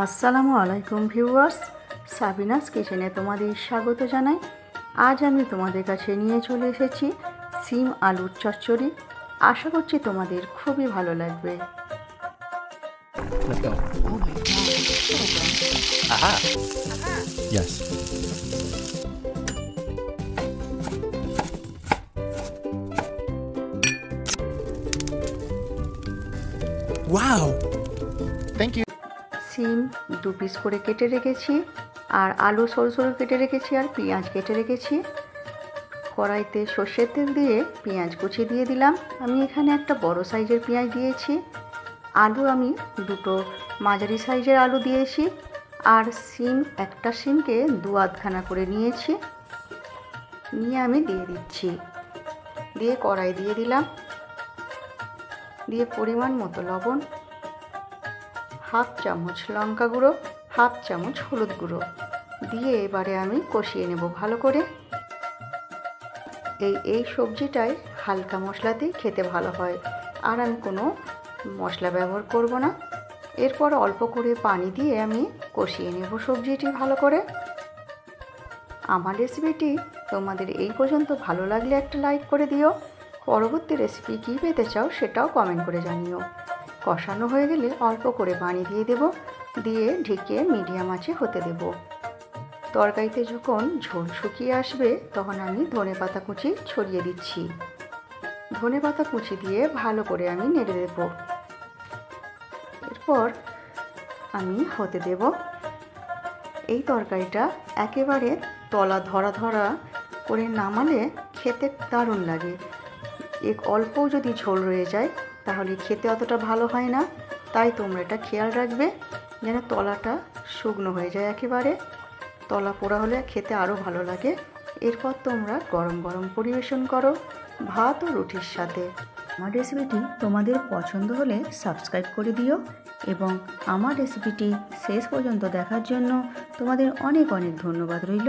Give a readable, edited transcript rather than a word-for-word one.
আসসালামু আলাইকুম viewers, Sabinus কিচেনে তোমাদের স্বাগত জানাই। আজ আমি তোমাদের কাছে নিয়ে চলে এসেছি সিম আলুর চচ্চড়ি। আশা করছি তোমাদের খুবই ভালো লাগবে। Let's go. Oh my god. Aha. Yes. Wow. Thank you. SIM 2 piece করে কেটে রেখেছি, আর আলু সরু সরু কেটে রেখেছি, আর পেঁয়াজ কেটে রেখেছি। কড়াইতে সর্ষের তেল দিয়ে পেঁয়াজ কুচি দিয়ে দিলাম। আমি এখানে একটা বড় সাইজের পেঁয়াজ দিয়েছি। আলু আমি 2টো মাঝারি সাইজের আলু দিয়েছি, আর সিম একটা সিমকে 2 করে নিয়েছি। নিয়ে আমি দিয়ে দিচ্ছি, দিয়ে কড়াই দিয়ে দিলাম, দিয়ে পরিমাণ মতো লবণ, হাফ চামচ লঙ্কা গুঁড়ো, হাফ চামচ হলুদ গুঁড়ো দিয়ে এবারে আমি কষিয়ে নেব ভালো করে। এই সবজিটাই হালকা মশলাতেই খেতে ভালো হয়, আর আমি কোনো মশলা ব্যবহার করব না। এরপর অল্প করে পানি দিয়ে আমি কষিয়ে নেব সবজিটি ভালো করে। আমার রেসিপিটি তোমাদের এই পর্যন্ত ভালো লাগলে একটা লাইক করে দিও। পরবর্তী রেসিপি কী পেতে চাও সেটাও কমেন্ট করে জানিও। কষানো হয়ে গেলে অল্প করে পানি দিয়ে দেব, দিয়ে ঢেকে মিডিয়াম আঁচে হতে দেব। তরকারিতে যখন ঝোল শুকিয়ে আসবে তখন আমি ধনেপাতা কুচি ছড়িয়ে দিচ্ছি। ধনেপাতা কুচি দিয়ে ভালো করে আমি নেড়ে দেব। এরপর আমি হতে দেব। এই তরকারিটা একেবারে তলা ধরা ধরা করে নামালে খেতে দারুণ লাগে। অল্পও যদি ঝোল রয়ে যায় তাহলে খেতে অতটা ভালো হয় না। তাই তোমরা এটা খেয়াল রাখবে যেন তলাটা শুকনো হয়ে যায় একেবারে। তলা পোড়া হলে খেতে আরও ভালো লাগে। এরপর তোমরা গরম গরম পরিবেশন করো ভাত ও রুটির সাথে। আমার রেসিপিটি তোমাদের পছন্দ হলে সাবস্ক্রাইব করে দিও, এবং আমার রেসিপিটি শেষ পর্যন্ত দেখার জন্য তোমাদের অনেক অনেক ধন্যবাদ রইল।